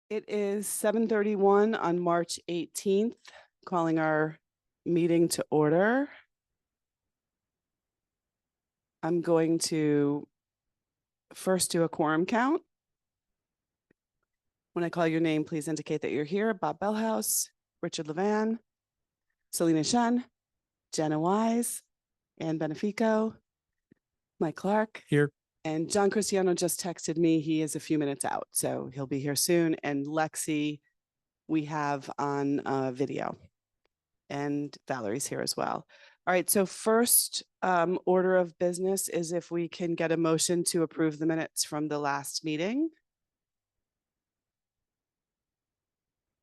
It is 7:31 on March 18th, calling our meeting to order. I'm going to first do a quorum count. When I call your name, please indicate that you're here. Bob Bellhouse, Richard Levan, Selena Shen, Jenna Wise, Ann Benefico, Mike Clark. Here. And John Cristiano just texted me. He is a few minutes out, so he'll be here soon. And Lexi, we have on video. And Valerie's here as well. All right, so first order of business is if we can get a motion to approve the minutes from the last meeting.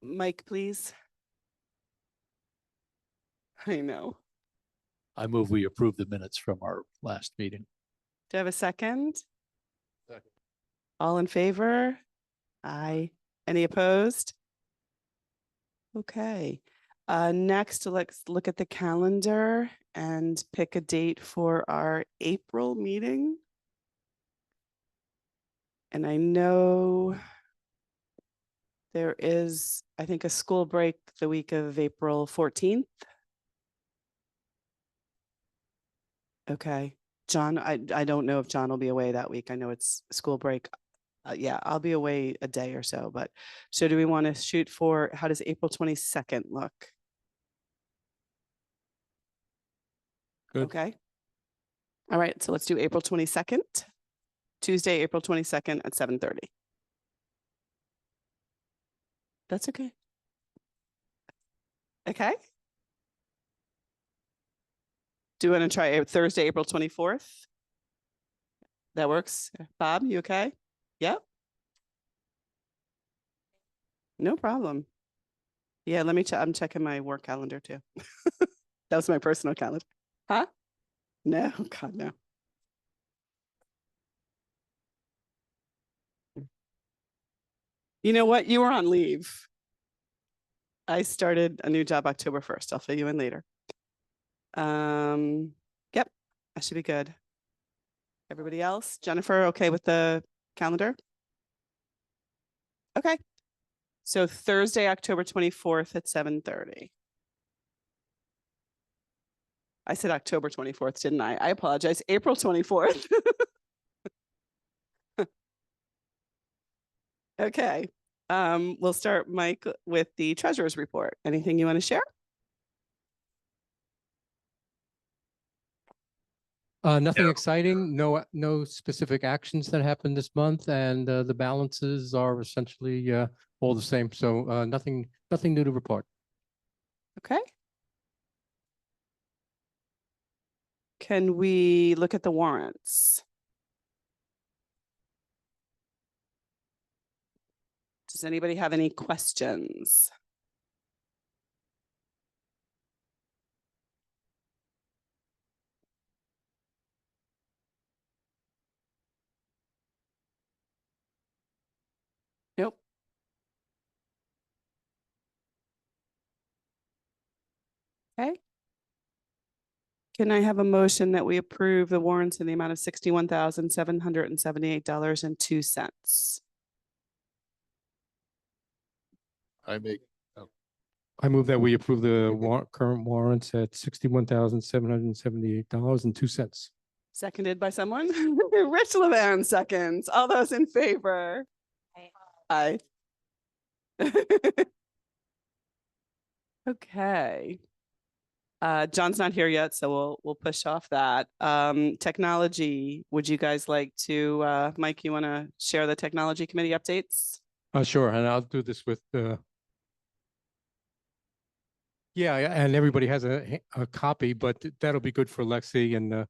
Mike, please. I know. I move we approve the minutes from our last meeting. Do I have a second? Second. All in favor? Aye. Any opposed? Okay. Next, let's look at the calendar and pick a date for our April meeting. And I know there is, I think, a school break the week of April 14th. Okay. John, I don't know if John will be away that week. I know it's school break. Yeah, I'll be away a day or so, but so do we want to shoot for, how does April 22nd look? Good. Okay. All right, so let's do April 22nd, Tuesday, April 22nd at 7:30. That's okay. Okay. Do you want to try Thursday, April 24th? That works. Bob, you okay? Yep. No problem. Yeah, let me check. I'm checking my work calendar too. That was my personal calendar. Huh? No, God, no. You know what? You were on leave. I started a new job October 1st. I'll fill you in later. Yep, I should be good. Everybody else? Jennifer, okay with the calendar? Okay. So Thursday, October 24th at 7:30. I said October 24th, didn't I? I apologize. April 24th. Okay. We'll start, Mike, with the treasurer's report. Anything you want to share? Nothing exciting. No specific actions that happened this month, and the balances are essentially all the same. So nothing new to report. Okay. Can we look at the warrants? Does anybody have any questions? Nope. Okay. Can I have a motion that we approve the warrants in the amount of $61,778.02? I move that we approve the current warrants at $61,778.02. Seconded by someone? Rich Levan seconds. All those in favor? Aye. Okay. John's not here yet, so we'll push off that. Technology, would you guys like to, Mike, you want to share the technology committee updates? Sure, and I'll do this with yeah, and everybody has a copy, but that'll be good for Lexi and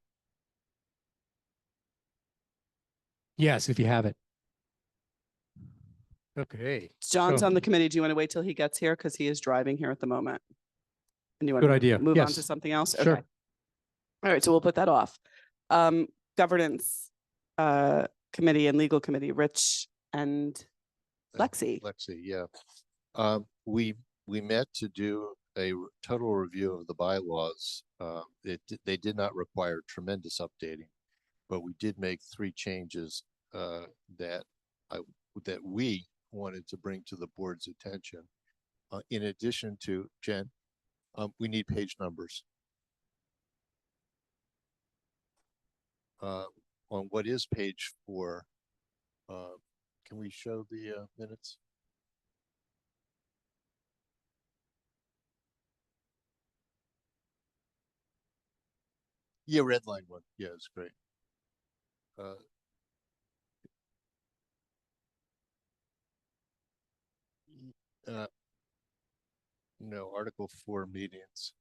yes, if you have it. Okay. John's on the committee. Do you want to wait till he gets here? Because he is driving here at the moment. And you want Good to idea. move Yes. on to something else? Sure. Okay. All right, so we'll put that off. Governance committee and legal committee, Rich and Lexi. Lexi, yeah. We met to do a total review of the bylaws. They did not require tremendous updating, but we did make 3 changes that we wanted to bring to the board's attention. In addition to Jen, we need page numbers. On what is page 4, can we show the minutes? Yeah, red line one. Yeah, it's great. No, Article 4 meetings.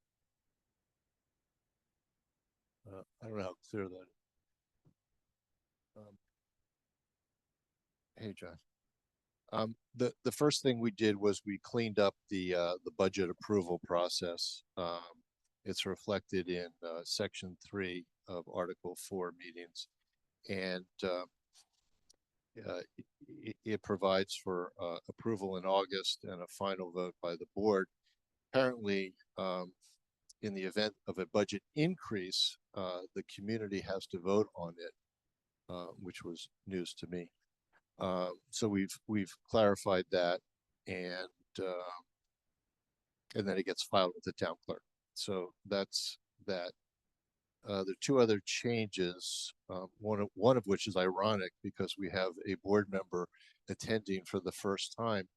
I don't know how clear that is. Hey, John. The first thing we did was we cleaned up the budget approval process. It's reflected in section 3 of Article 4 meetings, and it provides for approval in August and a final vote by the board. Apparently, in the event of a budget increase, the community has to vote on it, which was news to me. So we've clarified that, and then it gets filed with the town clerk. So that's that. There are 2 other changes, one of which is ironic because we have a board member attending for the first time.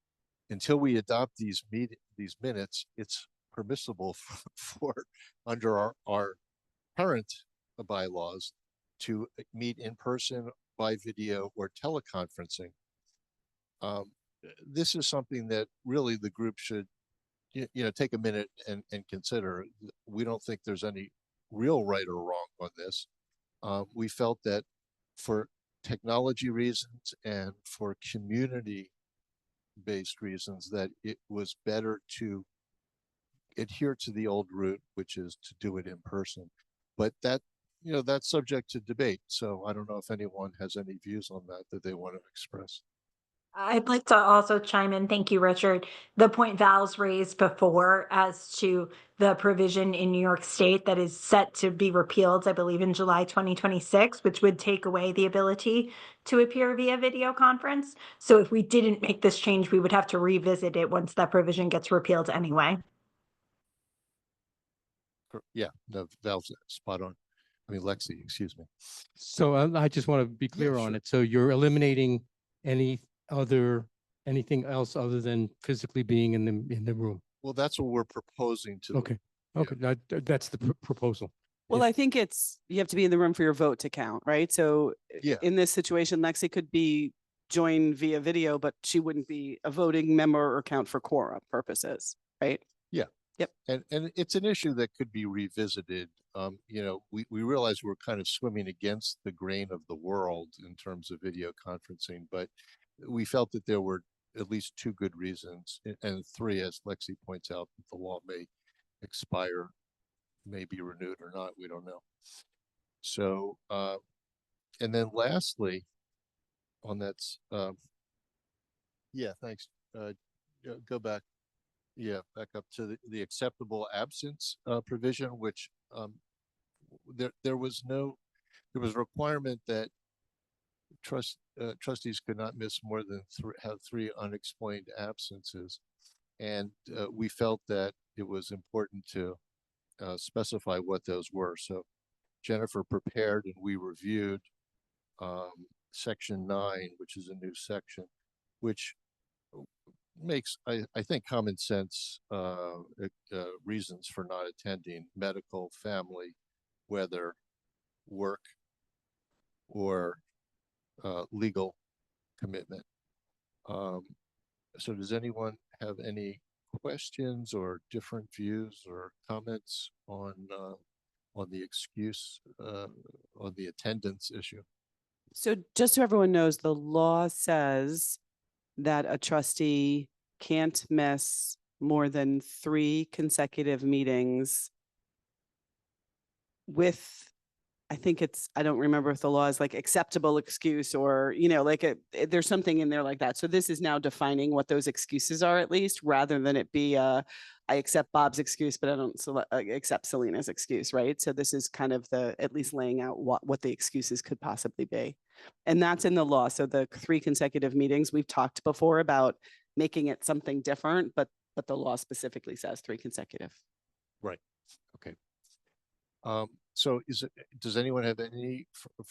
Until we adopt these minutes, it's permissible for under our current bylaws to meet in person, by video, or teleconferencing. This is something that really the group should take a minute and consider. We don't think there's any real right or wrong on this. We felt that for technology reasons and for community based reasons that it was better to adhere to the old route, which is to do it in person. But that, that's subject to debate. So I don't know if anyone has any views on that they want to express. I'd like to also chime in. Thank you, Richard. The point Val's raised before as to the provision in New York State that is set to be repealed, I believe in July 2026, which would take away the ability to appear via video conference. So if we didn't make this change, we would have to revisit it once that provision gets repealed anyway. Yeah, no, Val's spot on. I mean, Lexi, excuse me. So I just want to be clear on sure. it. So you're eliminating anything else other than physically being in the room? Well, that's what we're proposing to. Okay. Okay. That's the proposal. Well, I think you have to be in the room for your vote to count, right? So Yeah. in this situation, Lexi could be joined via video, but she wouldn't be a voting member or count for quorum purposes, right? Yeah. Yep. And it's an issue that could be revisited. We realize we're kind of swimming against the grain of the world in terms of video conferencing, but we felt that there were at least 2 good reasons, and 3, as Lexi points out, that the law may expire, may be renewed or not, we don't know. So, and then lastly, on that, yeah, thanks. Go back. Yeah, back up to the acceptable absence provision, which there was a requirement that trustees could not miss more than have 3 unexplained absences, and we felt that it was important to specify what those were. So Jennifer prepared and we reviewed section 9, which is a new section, which makes I think common sense reasons for not attending: medical, family, weather, work, or legal commitment. So does anyone have any questions or different views or comments on the excuse, on the attendance issue? So just so everyone knows, the law says that a trustee can't miss more than 3 consecutive meetings with, I think I don't remember if the law is like acceptable excuse or, there's something in there like that. So this is now defining what those excuses are, at least, rather than it be a I accept Bob's excuse, but I don't accept Selena's excuse, right? So this is kind of at least laying out what the excuses could possibly be. And that's in the law. So the 3 consecutive meetings, we've talked before about making it something different, but the law specifically says 3 consecutive. Right. Okay. So does anyone have any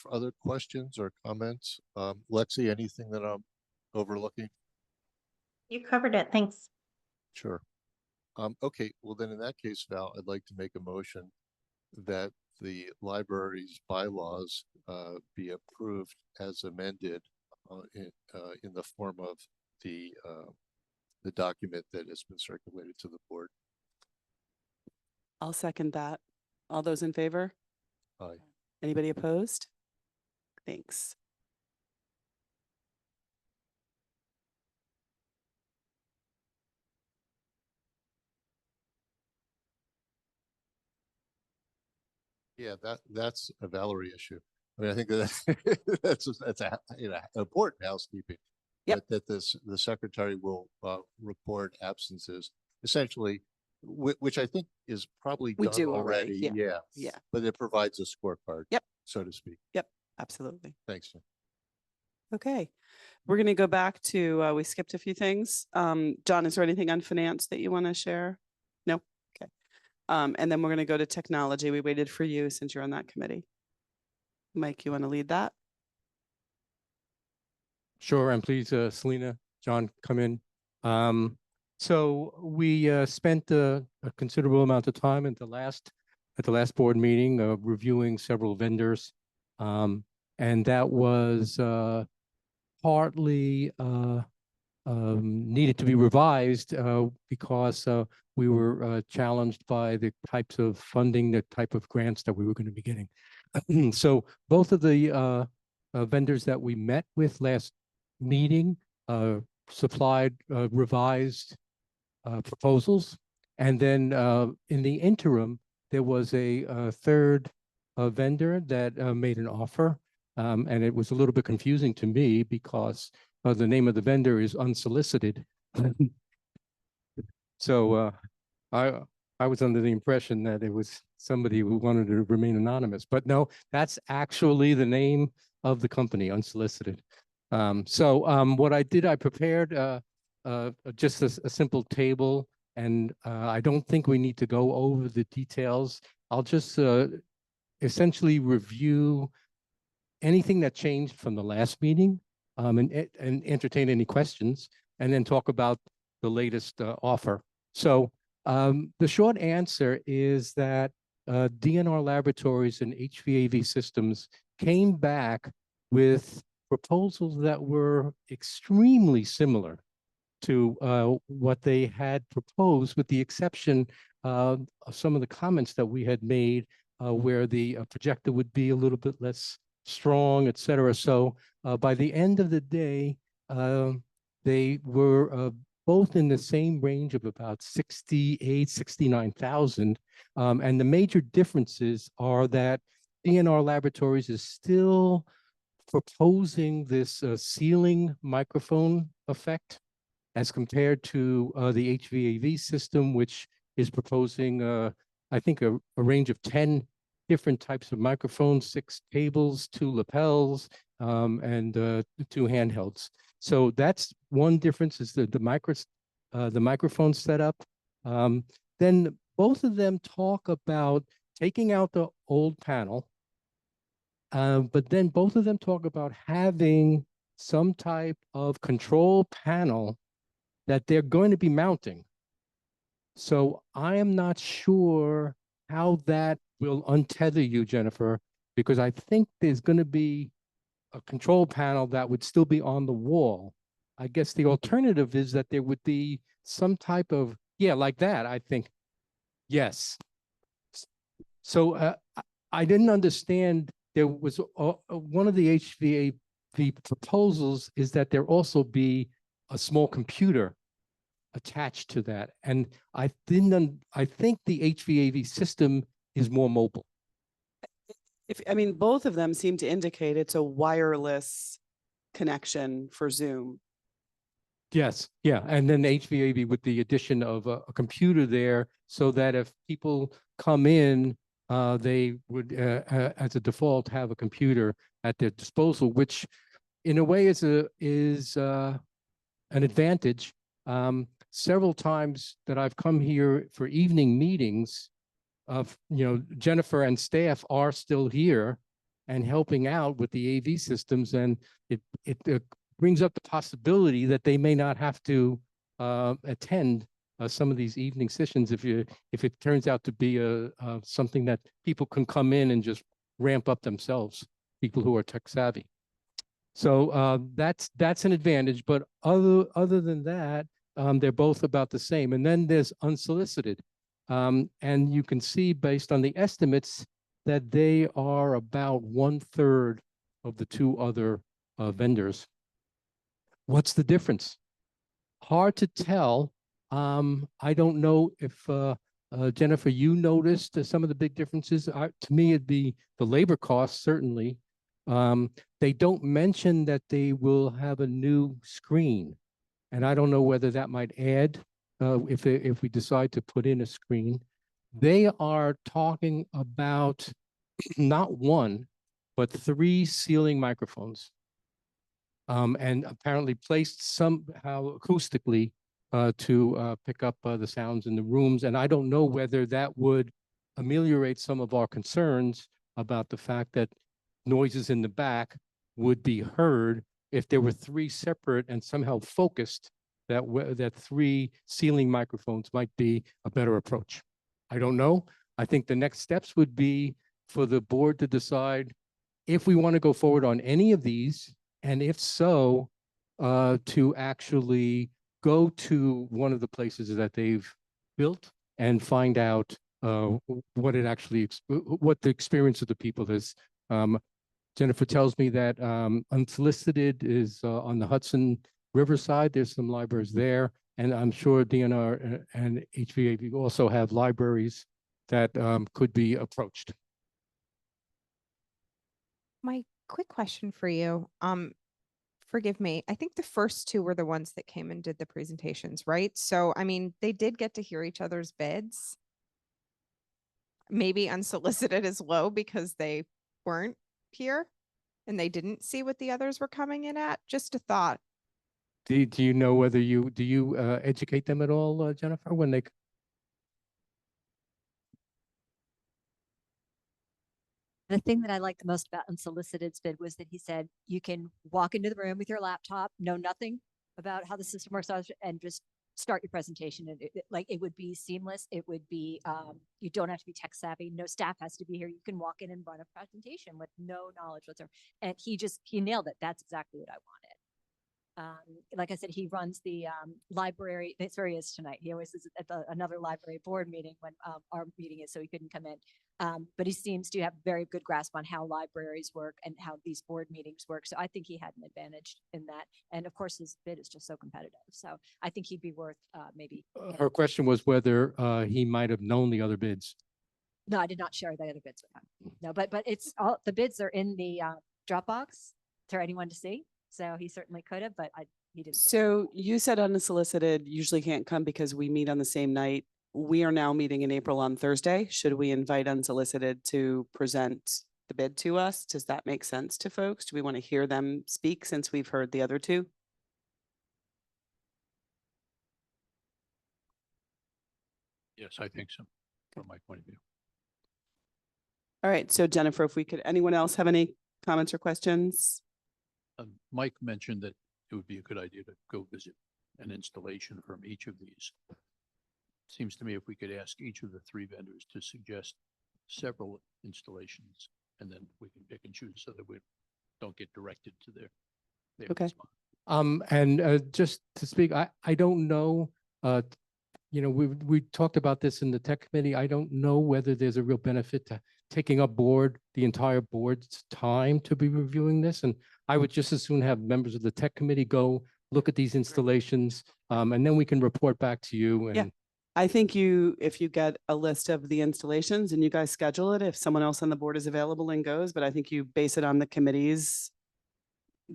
other questions or comments? Lexi, anything that I'm overlooking? You covered it. Thanks. Sure. Okay, well then in that case, Val, I'd like to make a motion that the library's bylaws be approved as amended in the form of the document that has been circulated to the board. I'll second that. All those in favor? Aye. Anybody opposed? Thanks. Yeah, that's a Valerie issue. I mean, I think that that's a important housekeeping. Yep. That the secretary will record absences, essentially, which I think is probably We done do already, already. yeah. Yeah. Yeah. But it provides a scorecard. Yep. So to speak. Yep. Absolutely. Thanks, Jim. Okay. We're going to go back to, we skipped a few things. John, is there anything on finance that you want to share? No? Okay. And then we're going to go to technology. We waited for you since you're on that committee. Mike, you want to lead that? Sure, and please, Selena, John, come in. So we spent a considerable amount of time at the last board meeting reviewing several vendors, and that was partly needed to be revised because we were challenged by the types of funding, the type of grants that we were going to be getting. So both of the vendors that we met with last meeting supplied revised proposals, and then in the interim there was a third vendor that made an offer, and it was a little bit confusing to me because the name of the vendor is unsolicited. So I was under the impression that it was somebody who wanted to remain anonymous, but no, that's actually the name of the company, Unsolicited. So what I did, I prepared just a simple table, and I don't think we need to go over the details. I'll just essentially review anything that changed from the last meeting and entertain any questions, and then talk about the latest offer. So the short answer is that DNR Laboratories and HVAV Systems came back with proposals that were extremely similar to what they had proposed, with the exception of some of the comments that we had made where the projector would be a little bit less strong, et cetera. So by the end of the day, they were both in the same range of about 68, 69,000. And the major differences are that DNR Laboratories is still proposing this ceiling microphone effect as compared to the HVAV system, which is proposing, I think, a range of 10 different types of microphones, 6 cables, 2 lapels, and 2 handhelds. So that's one difference, is the microphone setup. Then both of them talk about taking out the old panel, but then both of them talk about having some type of control panel that they're going to be mounting. So I am not sure how that will untether you, Jennifer, because I think there's going to be a control panel that would still be on the wall. I guess the alternative is that there would be some type of, yeah, like that, I think. Yes. So I didn't understand. There was one of the HVAV proposals is that there also be a small computer attached to that. And I think the HVAV system is more mobile. I mean, both of them seem to indicate it's a wireless connection for Zoom. Yes, yeah, and then HVAC with the addition of a computer there, so that if people come in, they would, as a default, have a computer at their disposal, which in a way is an advantage. Several times that I've come here for evening meetings, Jennifer and staff are still here and helping out with the AV systems, and it brings up the possibility that they may not have to attend some of these evening sessions if it turns out to be something that people can come in and just ramp up themselves, people who are tech savvy. So that's an advantage, but other than that, they're both about the same. And then there's unsolicited. And you can see based on the estimates that they are about 1/3 of the two other vendors. What's the difference? Hard to tell. I don't know if Jennifer, you noticed some of the big differences. To me, it'd be the labor costs, certainly. They don't mention that they will have a new screen, and I don't know whether that might add if we decide to put in a screen. They are talking about not one, but 3 ceiling microphones, and apparently placed somehow acoustically to pick up the sounds in the rooms. And I don't know whether that would ameliorate some of our concerns about the fact that noises in the back would be heard if there were 3 separate and somehow focused, that 3 ceiling microphones might be a better approach. I don't know. I think the next steps would be for the board to decide if we want to go forward on any of these, and if so, to actually go to one of the places that they've built and find out what the experience of the people is. Jennifer tells me that Unsolicited is on the Hudson Riverside. There's some libraries there, and I'm sure DNR and HVAC also have libraries that could be approached. My quick question for you, forgive me, I think the first 2 were the ones that came and did the presentations, right? So, I mean, they did get to hear each other's bids. Maybe Unsolicited is low because they weren't here and they didn't see what the others were coming in at. Just a thought. Do you know whether you educate them at all, Jennifer, when they? The thing that I liked the most about Unsolicited's bid was that he said, you can walk into the room with your laptop, know nothing about how the system works, and just start your presentation. And it would be seamless. It would be, you don't have to be tech savvy. No staff has to be here. You can walk in and run a presentation with no knowledge whatsoever. And he nailed it. That's exactly what I wanted. Like I said, he runs the library. That's where he is tonight. He always is at another library board meeting when our meeting is, so he couldn't come in. But he seems to have very good grasp on how libraries work and how these board meetings work. So I think he had an advantage in that. And of course, his bid is just so competitive. So I think he'd be worth maybe. Her question was whether he might have known the other bids. No, I did not share the other bids with him. No, but it's all the bids are in the Dropbox for anyone to see. So he certainly could have, but he didn't. So you said Unsolicited usually can't come because we meet on the same night. We are now meeting in April on Thursday. Should we invite Unsolicited to present the bid to us? Does that make sense to folks? Do we want to hear them speak since we've heard the other 2? Yes, I think so, from my point of view. All right. So Jennifer, if we could, anyone else have any comments or questions? Mike mentioned that it would be a good idea to go visit an installation from each of these. Seems to me if we could ask each of the 3 vendors to suggest several installations, and then we can pick and choose so that we don't get directed to their Okay. spot. And just to speak, I don't know, we talked about this in the tech committee. I don't know whether there's a real benefit to taking up the entire board's time to be reviewing this. And I would just as soon have members of the tech committee go look at these installations, and then we can report back to you. And Yeah. I think if you get a list of the installations and you guys schedule it, if someone else on the board is available and goes, but I think you base it on the committee's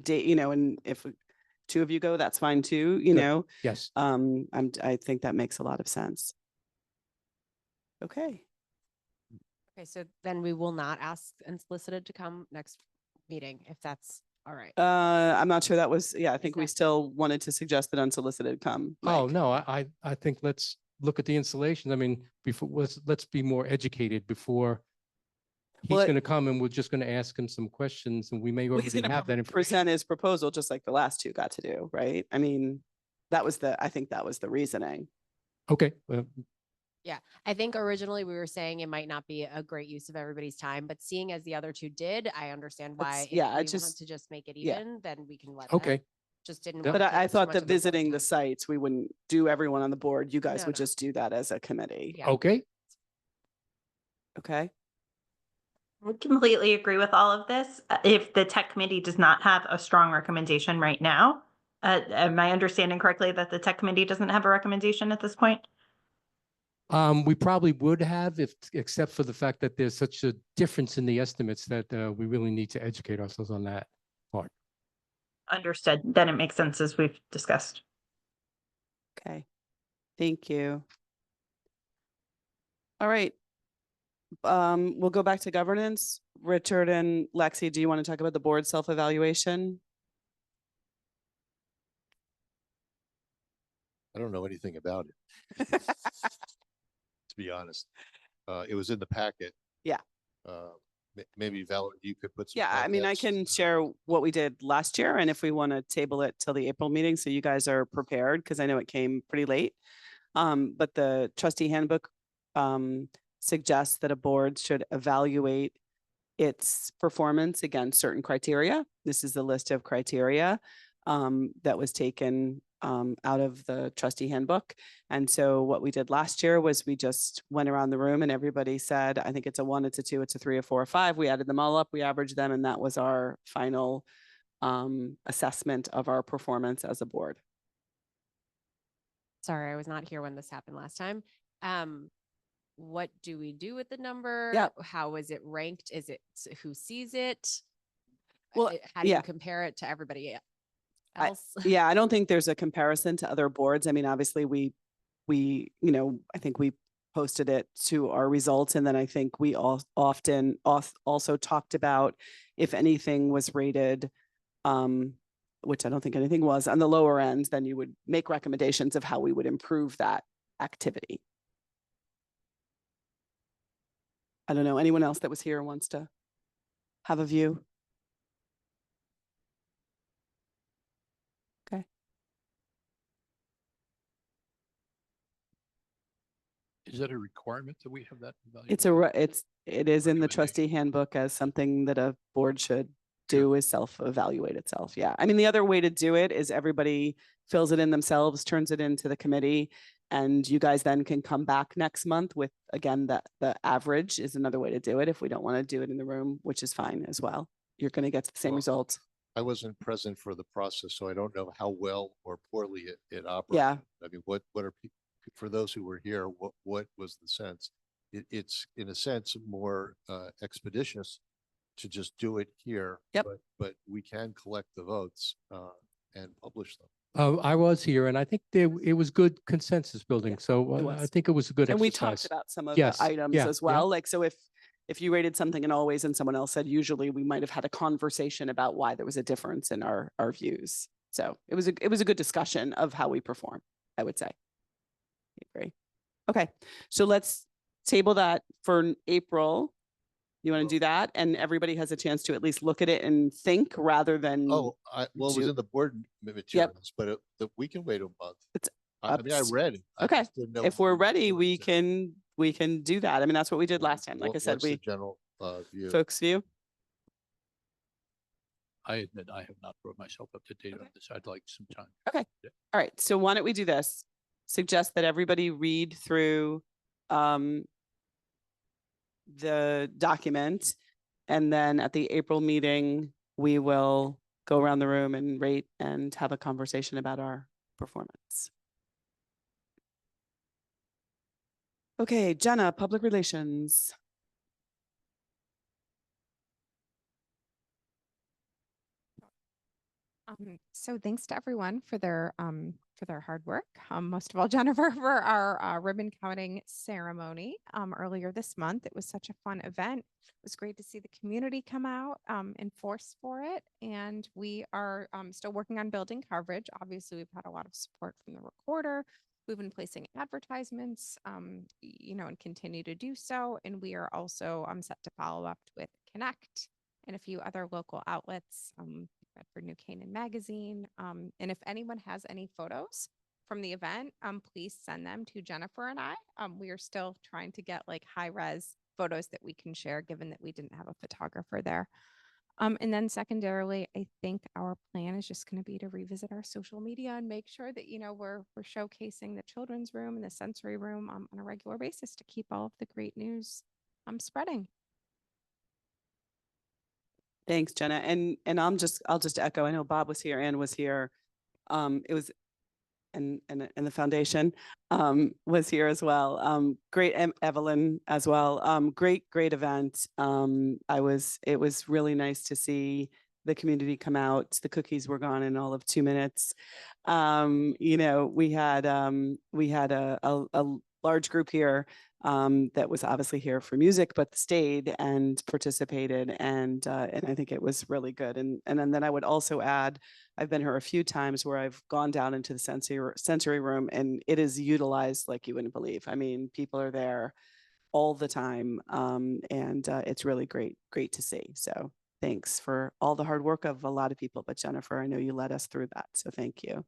date, and if two of you go, that's fine too, you Good. know? Yes. I think that makes a lot of sense. Okay. Okay, so then we will not ask unsolicited to come next meeting, if that's all right. I'm not sure that was, yeah, I think we that- still wanted to suggest that unsolicited come. Oh, Mike. no, I think let's look at the installation. I mean, before, let's be more educated before he's Well, going to come and we're just going to ask him some questions and we may Well, he's already gonna have that information. present his proposal just like the last two got to do, right? I mean, I think that was the reasoning. Okay, I think originally we were saying it might not be a great use of everybody's time, but seeing as the other two did, I understand why. That's- If yeah, I we want just- to just make it yeah. even, then we can let that. okay. Just didn't. Yep. But want to I take too thought much that of the board visiting the time. sites, we wouldn't do everyone on the board. You guys No, would no. just do that as a committee. Yeah. Okay, Okay? I completely agree with all of this. If the tech committee does not have a strong recommendation right now, am I understanding correctly that the tech committee doesn't have a recommendation at this point? we probably would have if, except for the fact that there's such a difference in the estimates that we really need to educate ourselves on that part. Understood. Then it makes sense as we've discussed. Okay. Thank you. All right. We'll go back to governance. Richard and Lexi, do you want to talk about the board self-evaluation? I don't know anything about it. To be honest, it was in the packet. Yeah. Maybe Valerie, you could put some. Yeah, I mean, I context. can share what we did last year and if we want to table it till the April meeting, so you guys are prepared, because I know it came pretty late. But the trustee handbook suggests that a board should evaluate its performance against certain criteria. This is the list of criteria that was taken out of the trustee handbook. And so what we did last year was we just went around the room and everybody said, I think it's a 1, it's a 2, it's a 3, a 4, a 5. We added them all up, we averaged them, and that was our final assessment of our performance as a board. Sorry, I was not here when this happened last time. What do we do with the number? Yeah. How is it ranked? Is it who sees it? Well, How do yeah. you compare it to everybody I- else? Yeah, I don't think there's a comparison to other boards. I mean, obviously we, I think we posted it to our results. And then I think we often also talked about if anything was rated, which I don't think anything was on the lower end, then you would make recommendations of how we would improve that activity. I don't know, anyone else that was here wants to have a view? Okay. Is that a requirement that we have that? It is in the Recommendation. trustee handbook as something that a board should Good. do is self-evaluate itself. Yeah. I mean, the other way to do it is everybody fills it in themselves, turns it into the committee, and you guys then can come back next month with, again, the average is another way to do it if we don't want to do it in the room, which is fine as well. You're going to get to the same Well, results. I wasn't present for the process, so I don't know how well or poorly it operated. Yeah. I mean, what are people, for those who were here, what was the sense? It's in a sense more expeditious to just do it here. Yep. But we can collect the votes and publish them. I was here and I think it was good consensus building. So it I was. think it was a good And we exercise. talked about some of Yes, the items yeah, as yeah. well. Like, so if you rated something in always and someone else said usually, we might have had a conversation about why there was a difference in our views. So it was a good discussion of how we perform, I would say. I agree. Okay, so let's table that for April. You want to do that? And everybody has a chance to at least look at it and think rather than. Oh, well, it was do- in the board materials, but we can wait a month. It's I up mean, I to- read it. I Okay, just didn't know if what we're we were ready, doing we today. can do that. I mean, that's what we did last time. Like I said, What's the we general view. folks view. I admit I have not brought myself up to date on this. I'd like some time. All right, so why don't we do this? Suggest that everybody read through the document, and then at the April meeting, we will go around the room and rate and have a conversation about our performance. Okay, Jenna, public relations. So thanks to everyone for their hard work. Most of all, Jennifer, for our ribbon cutting ceremony earlier this month. It was such a fun event. It was great to see the community come out in force for it. And we are still working on building coverage. Obviously, we've had a lot of support from the recorder. We've been placing advertisements, and continue to do so. And we are also set to follow up with Connect and a few other local outlets. For New Canaan Magazine. And if anyone has any photos from the event, please send them to Jennifer and I. We are still trying to get like high res photos that we can share, given that we didn't have a photographer there. And then secondarily, I think our plan is just going to be to revisit our social media and make sure that, we're showcasing the children's room and the sensory room on a regular basis to keep all of the great news spreading. Thanks, Jenna. And I'll just echo, I know Bob was here, Ann was here. It was, and the foundation was here as well. Great, Evelyn as well. Great event. It was really nice to see the community come out. The cookies were gone in all of 2 minutes. We had a large group here that was obviously here for music, but stayed and participated, and I think it was really good. And then I would also add, I've been here a few times where I've gone down into the sensory room, and it is utilized like you wouldn't believe. I mean, people are there all the time, and it's really great to see. So thanks for all the hard work of a lot of people, but Jennifer, I know you led us through that, so thank you.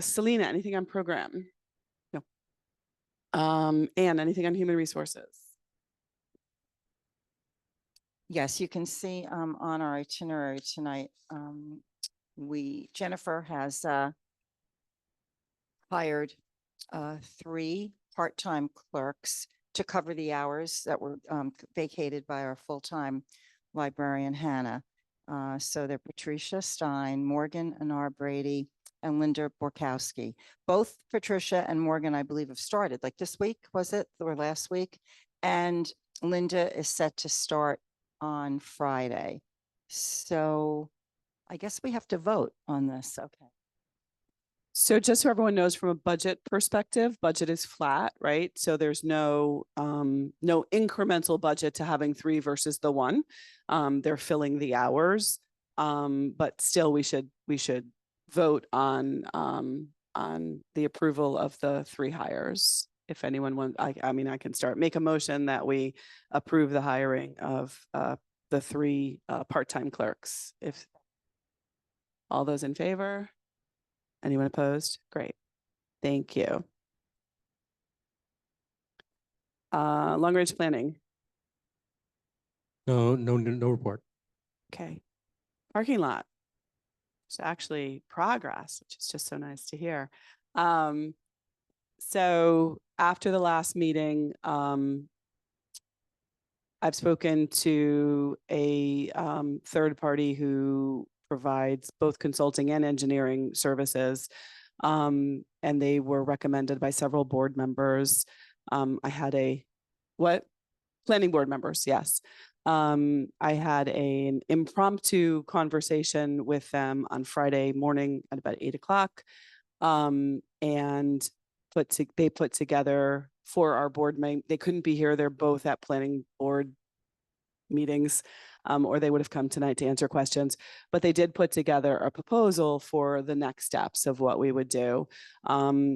Selena, anything on program? No. Anne, anything on human resources? Yes, you can see on our itinerary tonight, Jennifer has hired 3 part-time clerks to cover the hours that were vacated by our full-time librarian, Hannah. So they're Patricia Stein, Morgan Anar Brady, and Linda Borkowski. Both Patricia and Morgan, I believe, have started like this week, was it, or last week? And Linda is set to start on Friday. So I guess we have to vote on this. Okay. So just so everyone knows, from a budget perspective, budget is flat, right? So there's no incremental budget to having 3 versus the 1. They're filling the hours, but still we should vote on the approval of the 3 hires. If anyone wants, I mean, I can make a motion that we approve the hiring of the 3 part-time clerks. If all those in favor? Anyone opposed? Great. Thank you. Long range planning. No report. Okay. Parking lot. It's actually progress, which is just so nice to hear. So after the last meeting, I've spoken to a third party who provides both consulting and engineering services. And they were recommended by several board members. I had planning board members, yes. I had an impromptu conversation with them on Friday morning at about 8 o'clock. And they put together for our board meeting. They couldn't be here. They're both at planning board meetings, or they would have come tonight to answer questions, but they did put together a proposal for the next steps of what we would do.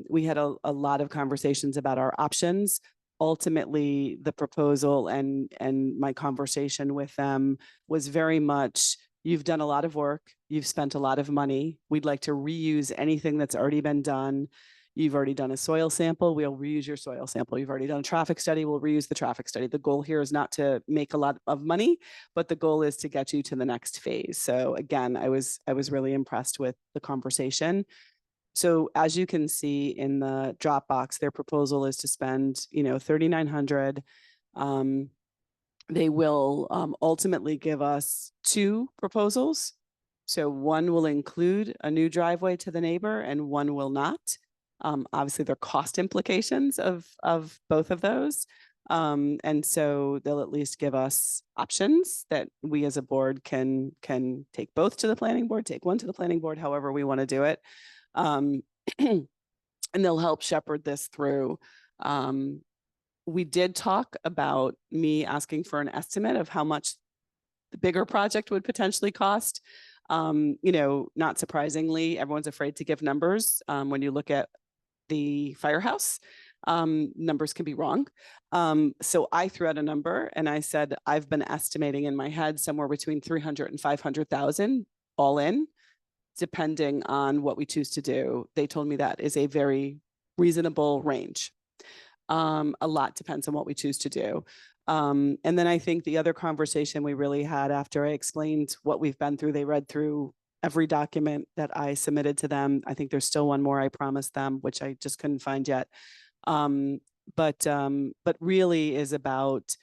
We had a lot of conversations about our options. Ultimately, the proposal and my conversation with them was very much, you've done a lot of work, you've spent a lot of money, we'd like to reuse anything that's already been done. You've already done a soil sample, we'll reuse your soil sample. You've already done a traffic study, we'll reuse the traffic study. The goal here is not to make a lot of money, but the goal is to get you to the next phase. So again, I was really impressed with the conversation. So as you can see in the Dropbox, their proposal is to spend, $3,900. They will ultimately give us 2 proposals. So one will include a new driveway to the neighbor and one will not. Obviously, there are cost implications of both of those. And so they'll at least give us options that we as a board can take both to the planning board, take one to the planning board, however we want to do it. And they'll help shepherd this through. We did talk about me asking for an estimate of how much the bigger project would potentially cost. Not surprisingly, everyone's afraid to give numbers. When you look at the firehouse, numbers can be wrong. So I threw out a number and I said, I've been estimating in my head somewhere between 300 and 500,000 all in, depending on what we choose to do. They told me that is a very reasonable range. A lot depends on what we choose to do. And then I think the other conversation we really had after I explained what we've been through, they read through every document that I submitted to them. I think there's still one more I promised them, which I just couldn't find yet. But really is about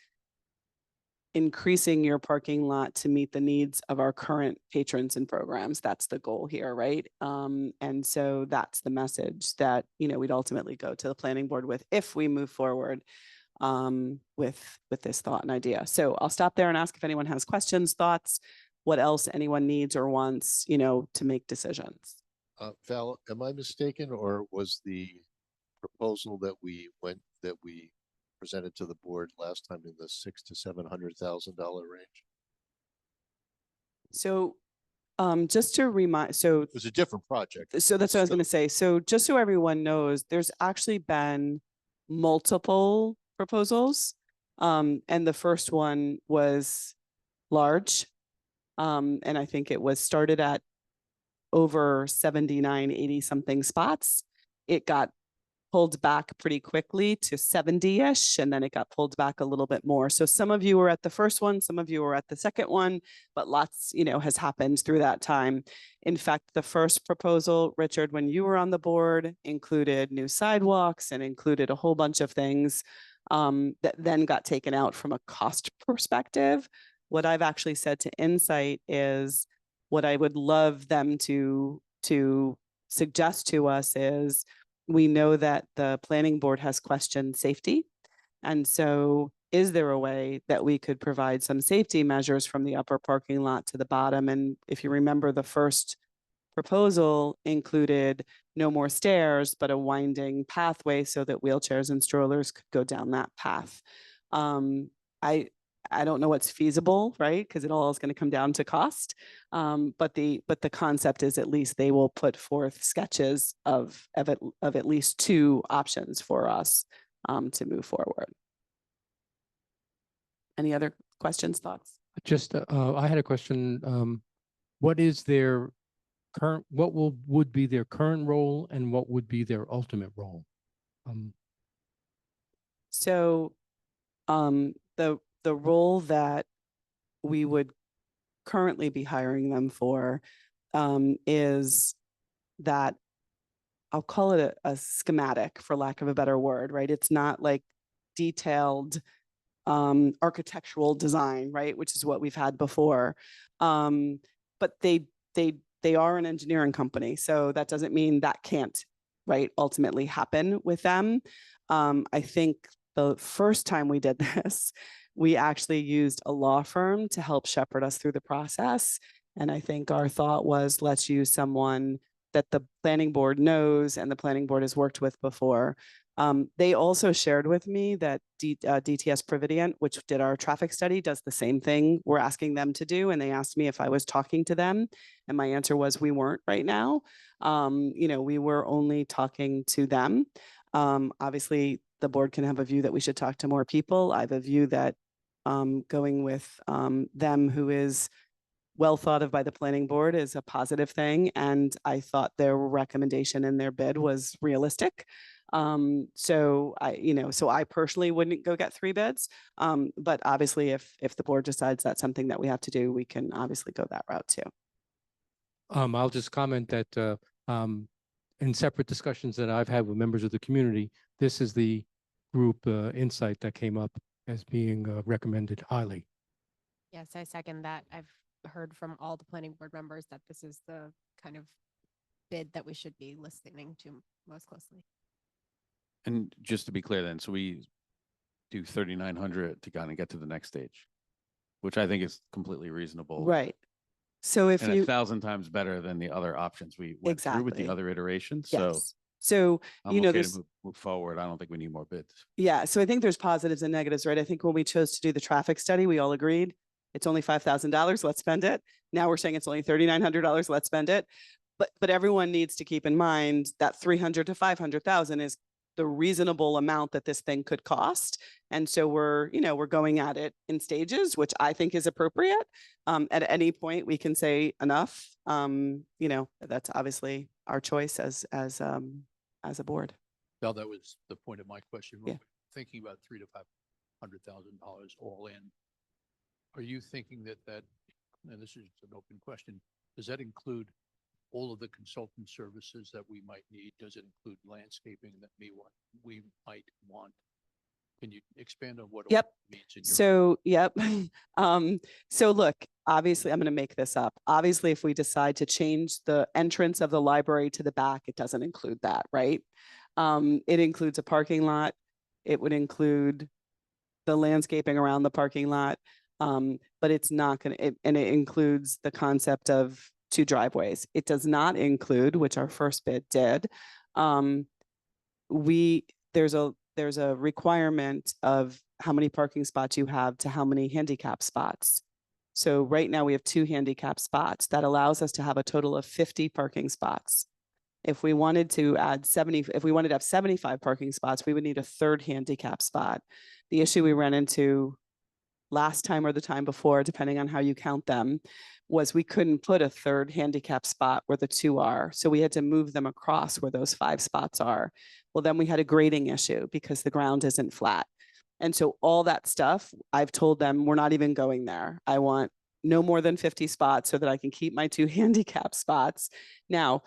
increasing your parking lot to meet the needs of our current patrons and programs. That's the goal here, right? And so that's the message that, we'd ultimately go to the planning board with if we move forward with this thought and idea. So I'll stop there and ask if anyone has questions, thoughts, what else anyone needs or wants, to make decisions. Val, am I mistaken, or was the proposal that we presented to the board last time in the $600,000 to $700,000 range? So just to remind, so It was a different project. that's what I was going to say. So just so everyone knows, there's actually been multiple proposals. And the first one was large. And I think it was started at over 79, 80 something spots. It got pulled back pretty quickly to 70-ish, and then it got pulled back a little bit more. So some of you were at the first one, some of you were at the second one, but lots, has happened through that time. In fact, the first proposal, Richard, when you were on the board, included new sidewalks and included a whole bunch of things that then got taken out from a cost perspective. What I've actually said to Insight is what I would love them to suggest to us is we know that the planning board has questioned safety. And so is there a way that we could provide some safety measures from the upper parking lot to the bottom? And if you remember, the first proposal included no more stairs, but a winding pathway so that wheelchairs and strollers could go down that path. I don't know what's feasible, right? Because it all is going to come down to cost. But the concept is at least they will put forth sketches of at least two options for us to move forward. Any other questions, thoughts? Just, I had a question. What is their would be their current role and what would be their ultimate role? So the role that we would currently be hiring them for is that I'll call it a schematic, for lack of a better word, right? It's not like detailed architectural design, right? Which is what we've had before. But they are an engineering company, so that doesn't mean that can't, right, ultimately happen with them. I think the first time we did this, we actually used a law firm to help shepherd us through the process. And I think our thought was, let's use someone that the planning board knows and the planning board has worked with before. They also shared with me that DTS Providient, which did our traffic study, does the same thing we're asking them to do. And they asked me if I was talking to them. And my answer was we weren't right now. We were only talking to them. Obviously, the board can have a view that we should talk to more people. I have a view that going with them, who is well thought of by the planning board, is a positive thing. And I thought their recommendation in their bid was realistic. So I personally wouldn't go get 3 bids. But obviously if the board decides that's something that we have to do, we can obviously go that route too. I'll just comment that in separate discussions that I've had with members of the community, this is the group Insight that came up as being recommended highly. Yes, I second that. I've heard from all the planning board members that this is the kind of bid that we should be listening to most closely. And just to be clear then, so do 3,900 to kind of get to the next stage, which I think is completely reasonable. Right. So if And you, 1,000 times better than the other options we went through with the Exactly. other iterations. So yes. So, I'm you know, okay to there's, move forward. I don't think we need more bids. yeah, so I think there's positives and negatives, right? I think when we chose to do the traffic study, we all agreed it's only $5,000, let's spend it. Now we're saying it's only $3,900, let's spend it. But everyone needs to keep in mind that 300 to 500,000 is the reasonable amount that this thing could cost. And so we're, you know, we're going at it in stages, which I think is appropriate. At any point we can say enough. You know, that's obviously our choice as a board. Well, that was the point of my question. When Yeah. we're thinking about $300,000 to $500,000 all in, are you thinking that, and this is an open question, does that include all of the consultant services that we might need? Does it include landscaping that we might want? Can you expand on what all Yep. that means in your? So, yep. So look, obviously I'm going to make this up. Obviously, if we decide to change the entrance of the library to the back, it doesn't include that, right? It includes a parking lot. It would include the landscaping around the parking lot. But it's not going to, and it includes the concept of 2 driveways. It does not include, which our first bid did. There's a requirement of how many parking spots you have to how many handicap spots. So right now we have 2 handicap spots. That allows us to have a total of 50 parking spots. If we wanted to add 70, if we wanted to have 75 parking spots, we would need a 3rd handicap spot. The issue we ran into last time or the time before, depending on how you count them, was we couldn't put a 3rd handicap spot where the 2 are. So we had to move them across where those 5 spots are. Well, then we had a grading issue because the ground isn't flat. And so all that stuff, I've told them, we're not even going there. I want no more than 50 spots so that I can keep my 2 handicap spots. Now,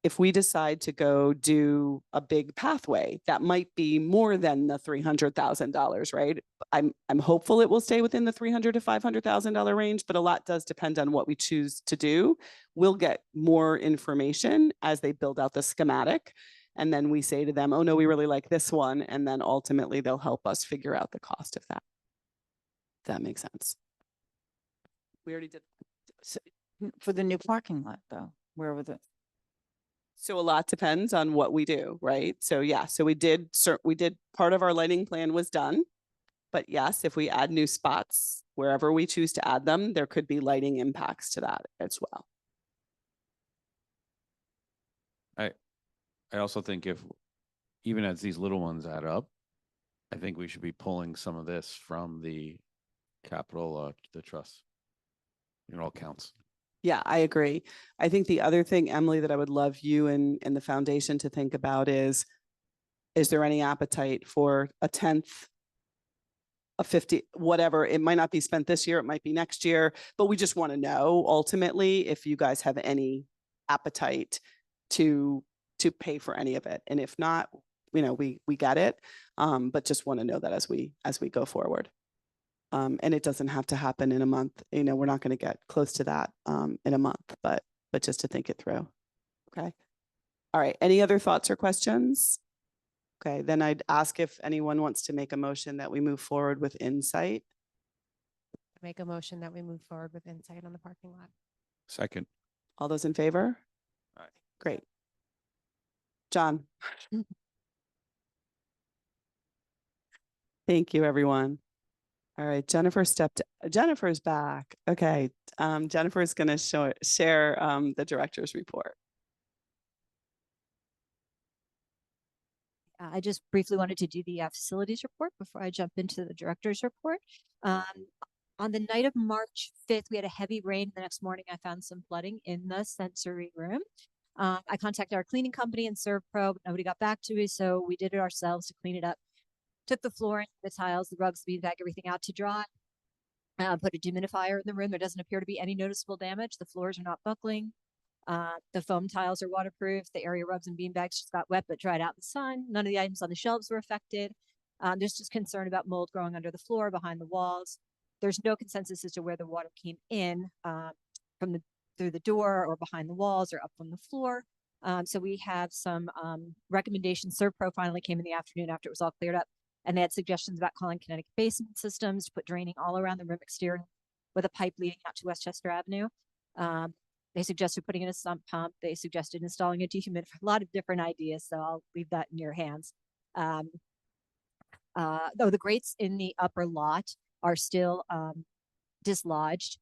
if we decide to go do a big pathway, that might be more than the $300,000, right? I'm hopeful it will stay within the $300,000 to $500,000 range, but a lot does depend on what we choose to do. We'll get more information as they build out the schematic. And then we say to them, oh no, we really like this one. And then ultimately they'll help us figure out the cost of that. If that makes sense. We already did. So, for the new parking lot though, where were the? So a lot depends on what we do, right? So yeah, so we did part of our lighting plan was done. But yes, if we add new spots, wherever we choose to add them, there could be lighting impacts to that as well. I also think if, even as these little ones add up, I think we should be pulling some of this from the capital, the trust. It all counts. Yeah, I agree. I think the other thing, Emily, that I would love you and the foundation to think about is there any appetite for a 10th, a 50, whatever? It might not be spent this year, it might be next year, but we just want to know ultimately if you guys have any appetite to pay for any of it. And if not, you know, we get it, but just want to know that as we go forward. And it doesn't have to happen in a month. You know, we're not going to get close to that in a month, but just to think it through. Okay. All right. Any other thoughts or questions? Okay, then I'd ask if anyone wants to make a motion that we move forward with Insight. Make a motion that we move forward with Insight on the parking lot. Second. All those in favor? Aye. Great. John. Thank you, everyone. All right, Jennifer's back. Okay, Jennifer's going to share the director's report. I just briefly wanted to do the facilities report before I jump into the director's report. On the night of March 5th, we had a heavy rain. The next morning, I found some flooding in the sensory room. I contacted our cleaning company and ServPro, but nobody got back to me, so we did it ourselves to clean it up. Took the flooring, the tiles, the rugs, the beanbag, everything out to dry. Put a dehumidifier in the room. There doesn't appear to be any noticeable damage. The floors are not buckling. The foam tiles are waterproof. The area rugs and beanbags just got wet but dried out in the sun. None of the items on the shelves were affected. There's just concern about mold growing under the floor, behind the walls. There's no consensus as to where the water came in through the door or behind the walls or up from the floor. So we have some recommendations. ServPro finally came in the afternoon after it was all cleared up And they had suggestions about calling Connecticut Basin Systems to put draining all around the room exterior with a pipe leading out to Westchester Avenue. They suggested putting in a sump pump. They suggested installing a dehumidifier, a lot of different ideas. So I'll leave that in your hands. Though the grates in the upper lot are still dislodged,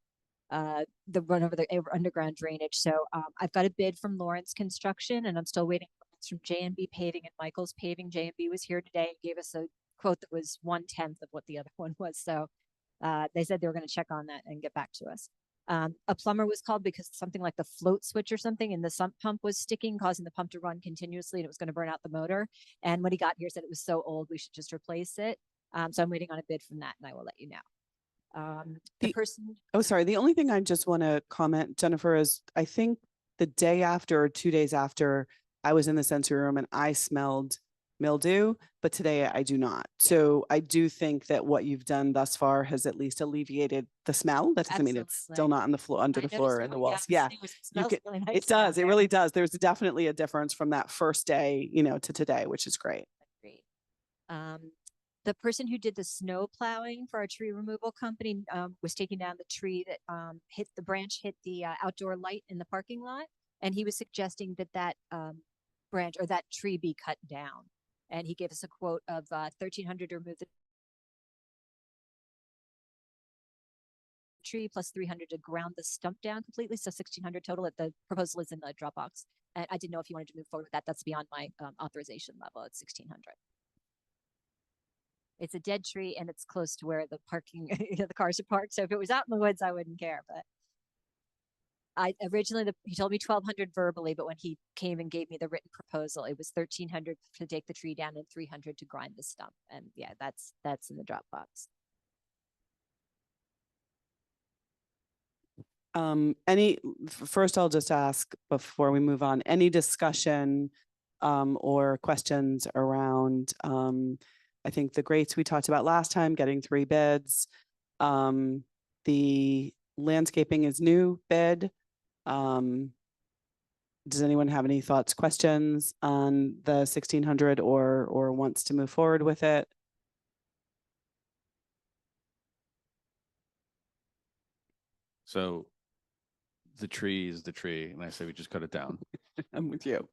the run over the underground drainage. So I've got a bid from Lawrence Construction, and I'm still waiting from J&B Paving and Michael's Paving. J&B was here today and gave us a quote that was 1/10 of what the other one was. So they said they were going to check on that and get back to us. A plumber was called because something like the float switch or something in the sump pump was sticking, causing the pump to run continuously, and it was going to burn out the motor. And when he got here, said it was so old, we should just replace it. So I'm waiting on a bid from that, and I will let you know. The person. Oh, sorry. The only thing I just want to comment, Jennifer, is I think the day after or 2 days after I was in the sensory room and I smelled mildew, but today I do not. So I do think that what you've done thus far has at least alleviated the smell. That doesn't mean it's still Absolutely. not on the floor, under the floor and the walls. Yeah, It you smells can, really nice it down does. It there. really does. There's definitely a difference from that first day, to today, which is great. Great. The person who did the snow plowing for our tree removal company was taking down the tree that hit the outdoor light in the parking lot. And he was suggesting that branch or that tree be cut down. And he gave us a quote of $1,300 to remove the tree plus $300 to ground the stump down completely. So $1,600 total. The proposal is in the Dropbox. And I didn't know if you wanted to move forward with that. That's beyond my authorization level. It's $1,600. It's a dead tree and it's close to where the parking, the cars are parked. So if it was out in the woods, I wouldn't care. But he told me $1,200 verbally, but when he came and gave me the written proposal, it was $1,300 to take the tree down and $300 to grind the stump. And yeah, that's in the Dropbox. First I'll just ask before we move on, any discussion or questions around I think the grates we talked about last time, getting 3 bids. The landscaping is new bid. Does anyone have any thoughts, questions on the 1,600 or wants to move forward with it? So the tree is the tree, and I say we just cut it down. I'm with you.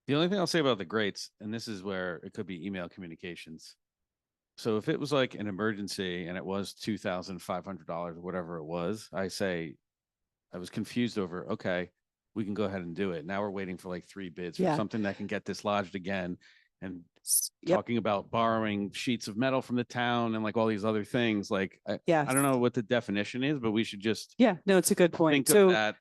The only thing I'll say about the grates, and this is where it could be email communications. So if it was like an emergency and it was $2,500 or whatever it was, I was confused over, okay, we can go ahead and do it. Now we're waiting for like 3 bids for Yeah. something that can get dislodged again. And Yep. talking about borrowing sheets of metal from the town and like all these other things, like, Yes. I don't know what the definition is, but we should just Yeah, no, it's a good point. think of that.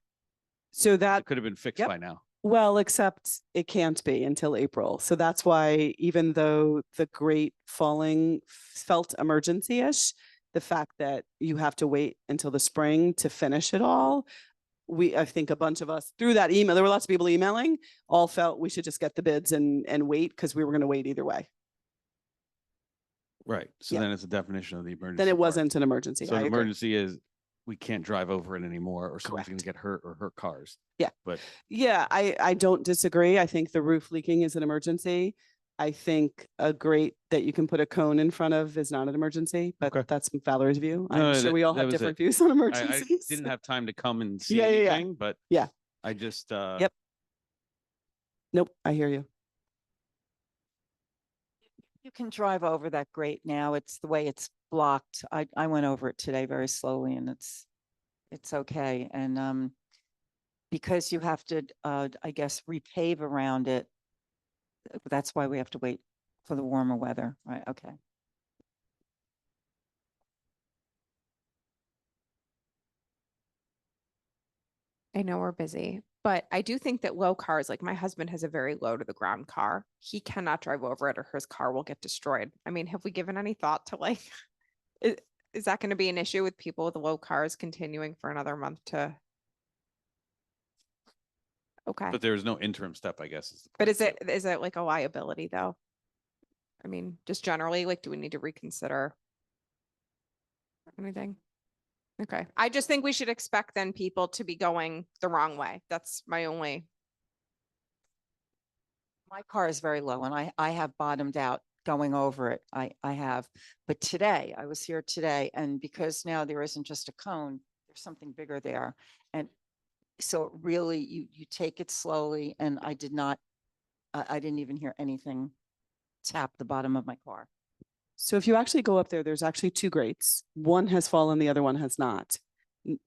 So that It could have been fixed Yep. by now. Well, except it can't be until April. So that's why even though the grate falling felt emergency-ish, the fact that you have to wait until the spring to finish it all, I think a bunch of us through that email, there were lots of people emailing, all felt we should just get the bids and wait because we were going to wait either way. Right. So Yeah. then it's a definition of the emergency. Then it part. wasn't an emergency. So I the agree. emergency is we can't drive over it anymore, or someone's going Correct. to get hurt or hurt cars. Yeah. But Yeah, I don't disagree. I think the roof leaking is an emergency. I think a grate that you can put a cone in front of is not an emergency, but Okay. that's Valerie's view. No, I'm sure that- we all that have was different it. views on I emergencies. didn't have time to come and see Yeah, yeah, yeah. anything, but Yeah. I just Yep. Nope, I hear you. You can drive over that grate now. It's the way it's blocked. I went over it today very slowly and it's okay. And because you have to, I guess, repave around it. That's why we have to wait for the warmer weather, right? Okay. I know we're busy, but I do think that low cars, like my husband has a very low to the ground car. He cannot drive over it or his car will get destroyed. I mean, have we given any thought to like, is that going to be an issue with people with low cars continuing for another month to? Okay. but there was no interim step, I guess. But is it like a liability though? I mean, just generally, like, do we need to reconsider anything? Okay. I just think we should expect then people to be going the wrong way. That's my only. My car is very low and I have bottomed out going over it. I have. But today, I was here today, and because now there isn't just a cone, there's something bigger there. And so really, you take it slowly, and I didn't even hear anything tap the bottom of my car. So if you actually go up there, there's actually two grates. One has fallen, the other one has not.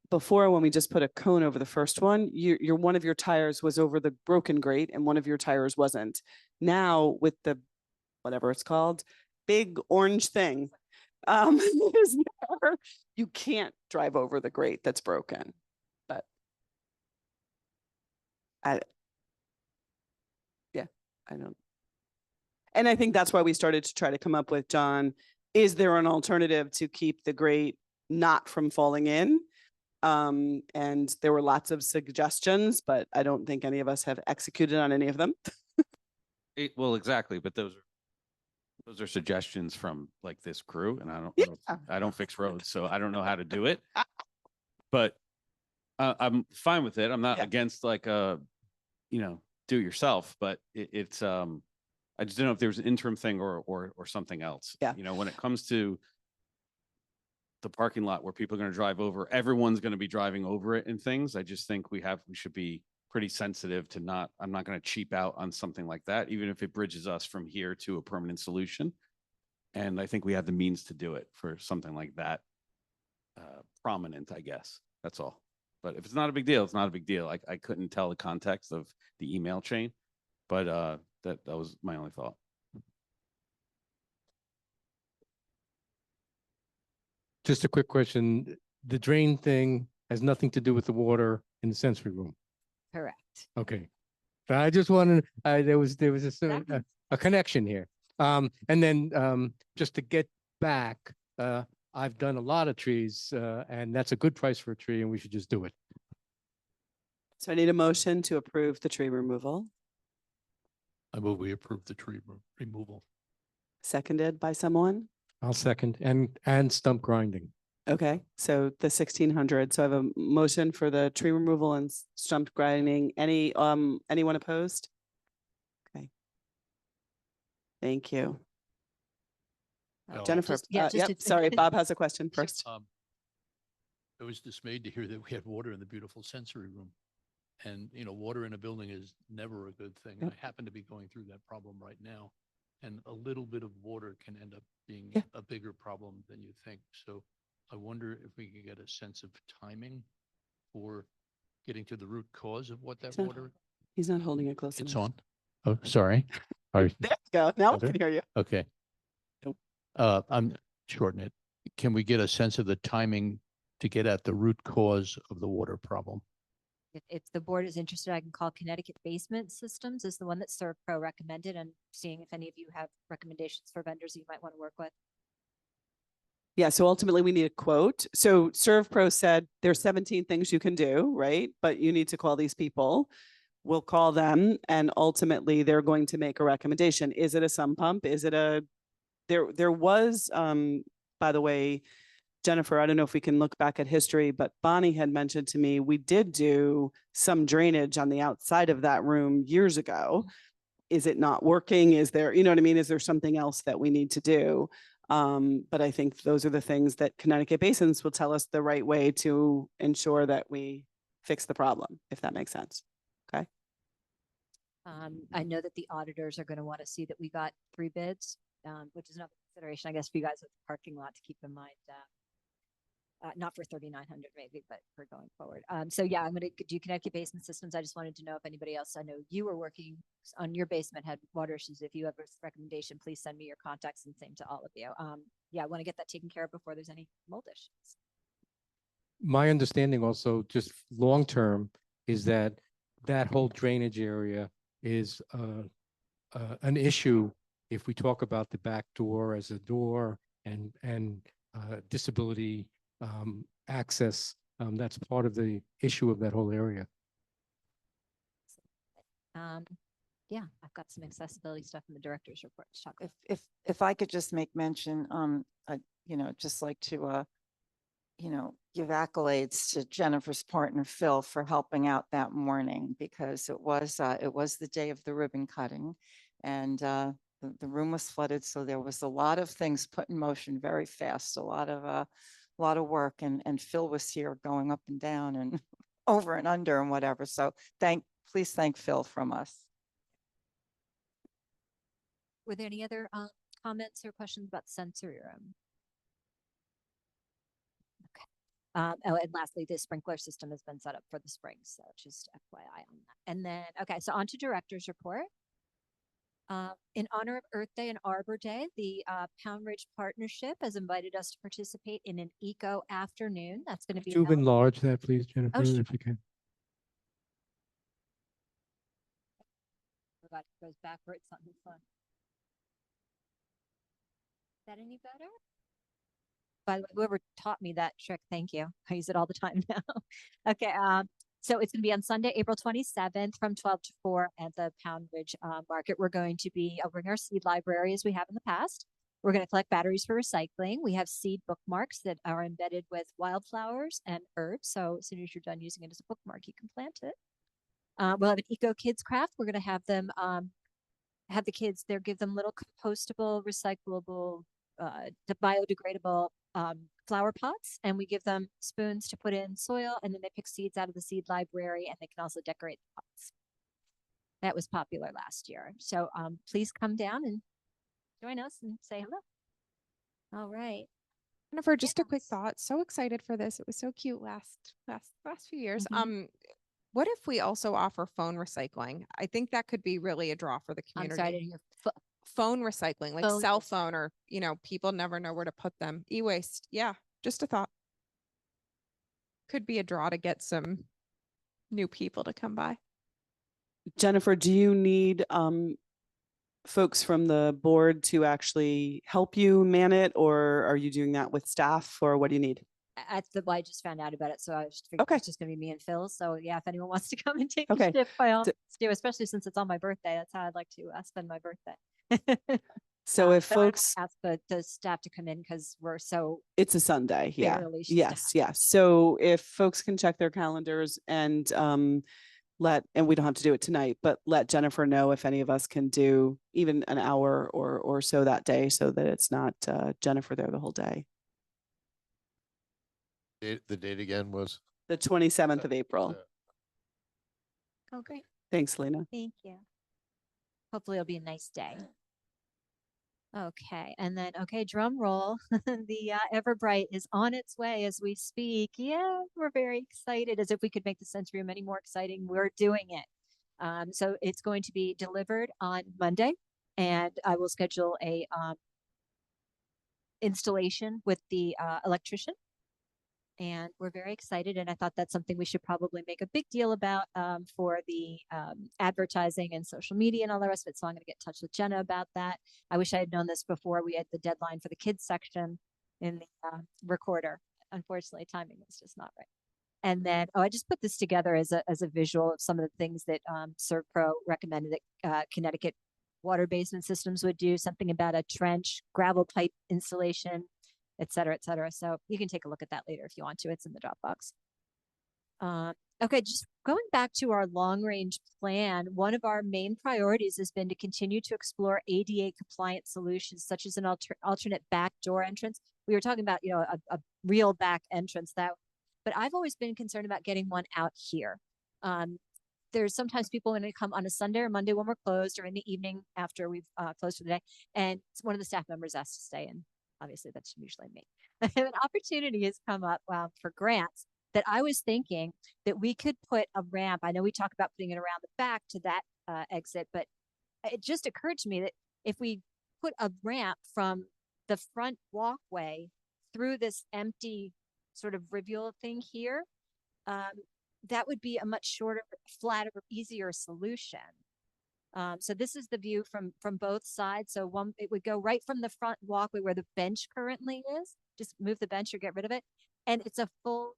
Before, when we just put a cone over the first one, your one of your tires was over the broken grate and one of your tires wasn't. Now with the, whatever it's called, big orange thing, is there, you can't drive over the grate that's broken. But I don't. And I think that's why we started to try to come up with, John, is there an alternative to keep the grate not from falling in? And there were lots of suggestions, but I don't think any of us have executed on any of them. Well, exactly, but those are suggestions from like this crew, and I don't fix roads, so I don't know how to do it. But I'm fine with it. I'm not Yeah. against like do it yourself, but it's I just don't know if there's an interim thing or something else. Yeah. When it comes to the parking lot where people are going to drive over, everyone's going to be driving over it and things. I just think we should be pretty sensitive to I'm not going to cheap out on something like that, even if it bridges us from here to a permanent solution. And I think we have the means to do it for something like that prominent, I guess. That's all. But if it's not a big deal, it's not a big deal. I couldn't tell the context of the email chain, but that was my only thought. Just a quick question. The drain thing has nothing to do with the water in the sensory room. Correct. Okay. But I just wanted, there was a connection here. And then just to get back, I've done a lot of trees and that's a good price for a tree and we should just do it. So I need a motion to approve the tree removal, I move we approve the tree removal. seconded by someone. I'll second and stump grinding. Okay, so the 1,600. So I have a motion for the tree removal and stump grinding. Anyone opposed? Okay. Thank you. Jennifer, sorry, Bob has a question first. I was dismayed to hear that we had water in the beautiful sensory room. And, water in a building is never a good thing. Yep. I happen to be going through that problem right now. And a little bit of water can end up being Yeah. a bigger problem than you think. So I wonder if we could get a sense of timing for getting to the root cause of what that It's not- water. He's not holding it close It's enough. on. Oh, sorry. There you go. Now I Better? can hear you. Okay. Nope. I'm shortening it. Can we get a sense of the timing to get at the root cause of the water problem? If the board is interested, I can call Connecticut Basement Systems is the one that ServPro recommended, and seeing if any of you have recommendations for vendors you might want to work with. Yeah, so ultimately we need a quote. So ServPro said there's 17 things you can do, right? But you need to call these people. We'll call them and ultimately they're going to make a recommendation. Is it a sump pump? Is it there was, by the way, Jennifer, I don't know if we can look back at history, but Bonnie had mentioned to me, we did do some drainage on the outside of that room years ago. Is it not working? Is there, you know what I mean? Is there something else that we need to do? But I think those are the things that Connecticut Basins will tell us the right way to ensure that we fix the problem, if that makes sense. Okay. I know that the auditors are going to want to see that we got 3 bids, which is another consideration, I guess, for you guys with the parking lot to keep in mind. Not for 3,900 maybe, but for going forward. So yeah, I'm going to do Connecticut Basement Systems. I just wanted to know if anybody else, I know you were working on your basement had water issues. If you have a recommendation, please send me your contacts, and same to all of you. Yeah, I want to get that taken care of before there's any mold issues. My understanding also, just long-term, is that whole drainage area is an issue if we talk about the back door as a door and disability access. That's part of the issue of that whole area. Yeah, I've got some accessibility stuff in the director's report to talk about. If I could just make mention, I, just like to, give accolades to Jennifer's partner, Phil, for helping out that morning because it was the day of the ribbon cutting. And the room was flooded, so there was a lot of things put in motion very fast, a lot of work, and Phil was here going up and down and over and under and whatever. So please thank Phil from us. Were there any other comments or questions about the sensory room? Okay. Oh, and lastly, the sprinkler system has been set up for the spring, so just FYI on that. And then, okay, so on to director's report. In honor of Earth Day and Arbor Day, the Pound Ridge Partnership has invited us to participate in an eco afternoon. That's going to be Could you held- enlarge that, please, Jennifer, sure. if you can? Forgot it goes backwards on this one. Is that any better? By the way, whoever taught me that trick, thank you. I use it all the time now. Okay, so it's going to be on Sunday, April 27th from 12 to 4 at the Pound Ridge Market. We're going to be bring our seed library as we have in the past. We're going to collect batteries for recycling. We have seed bookmarks that are embedded with wildflowers and herbs. So as soon as you're done using it as a bookmark, you can plant it. We'll have an Eco Kids craft. We're going to have them have the kids there, give them little compostable, recyclable, biodegradable flower pots, and we give them spoons to put in soil, and then they pick seeds out of the seed library, and they can also decorate the pots. That was popular last year. So please come down and join us and say hello. All right. Jennifer, just a quick Yes. thought. So excited for this. It was so cute last few years. Mhm. What if we also offer phone recycling? I think that could be really a draw for the I'm community. sorry, I didn't hear. Phone recycling, like Phone cell recycling. phone, or people never know where to put them. E-waste. Yeah, just a thought. Could be a draw to get some new people to come by. Jennifer, do you need folks from the board to actually help you man it, or are you doing that with staff, or what do you need? I just found out about it, so I just figured Okay. it's just gonna be me and Phil. So yeah, if anyone wants to come and take Okay. a shift, by all So- means do, especially since it's on my birthday. That's how I'd like to spend my birthday. So if but I wanna folks, ask the staff to come in because we're so it's a Sunday, yeah. barely Yes, staffed. yes. So if folks can check their calendars and and we don't have to do it tonight, but let Jennifer know if any of us can do even an hour or so that day, so that it's not Jennifer there the whole day. The date again was? The 27th of April. Oh, great. Thanks, Lena. Thank you. Hopefully it'll be a nice day. Okay, and then, okay, drum roll. The Everbright is on its way as we speak. Yeah, we're very excited, as if we could make the sensory room any more exciting. We're doing it. So it's going to be delivered on Monday, and I will schedule a installation with the electrician. And we're very excited, and I thought that's something we should probably make a big deal about for the advertising and social media and all the rest of it. So I'm going to get in touch with Jenna about that. I wish I had known this before we had the deadline for the kids section in the recorder. Unfortunately, timing was just not right. And then, I just put this together as a visual of some of the things that ServPro recommended that Connecticut water basement systems would do, something about a trench, gravel pipe installation, et cetera, et cetera. So you can take a look at that later if you want to. It's in the Dropbox. Okay, just going back to our long range plan, one of our main priorities has been to continue to explore ADA compliant solutions, such as an alternate back door entrance. We were talking about, a real back entrance but I've always been concerned about getting one out here. There's sometimes people when they come on a Sunday or Monday when we're closed, or in the evening after we've closed for the day, and one of the staff members asked to stay in. Obviously, that's usually me. An opportunity has come up for grants that I was thinking that we could put a ramp. I know we talk about putting it around the back to that exit, but it just occurred to me that if we put a ramp from the front walkway through this empty sort of rivulet thing here, that would be a much shorter, flatter, easier solution. So this is the view from both sides. So it would go right from the front walkway where the bench currently is. Just move the bench or get rid of it. And it's a full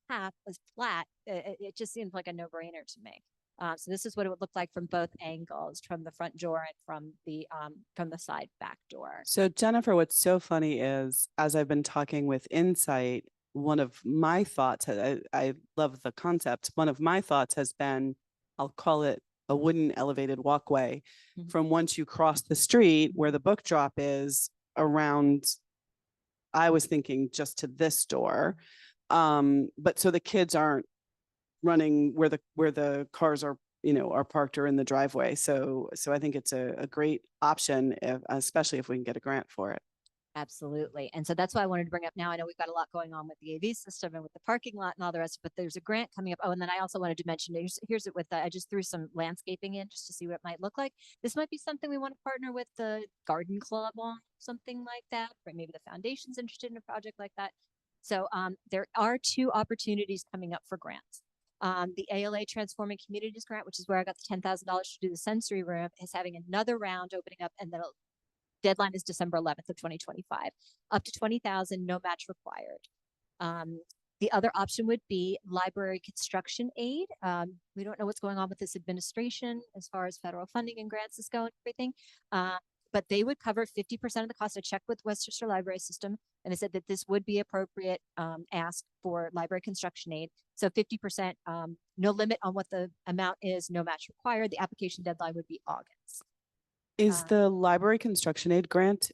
path, is flat. It just seems like a no-brainer to me. So this is what it would look like from both angles, from the front door and from the side back door. So Jennifer, what's so funny is, as I've been talking with Insight, one of my thoughts, I love the concept. One of my thoughts has been, I'll call it a wooden elevated walkway Mhm. from once you cross the street where the book drop is around, I was thinking just to this door. But so the kids aren't running where the cars are, are parked or in the driveway. So I think it's a great option, especially if we can get a grant for it. Absolutely. And so that's why I wanted to bring up now. I know we've got a lot going on with the AV system and with the parking lot and all the rest, but there's a grant coming up. Oh, and then I also wanted to mention, here's it with, I just threw some landscaping in just to see what it might look like. This might be something we want to partner with the garden club on, something like that, or maybe the foundation's interested in a project like that. So there are 2 opportunities coming up for grants. The ALA Transforming Communities Grant, which is where I got the $10,000 to do the sensory room, is having another round opening up, and then deadline is December 11th of 2025, up to 20,000, no match required. The other option would be library construction aid. We don't know what's going on with this administration as far as federal funding and grants is going, everything. But they would cover 50% of the cost. I checked with Westchester Library System, and they said that this would be appropriate ask for library construction aid. So 50%, no limit on what the amount is, no match required. The application deadline would be August. Is the library construction aid grant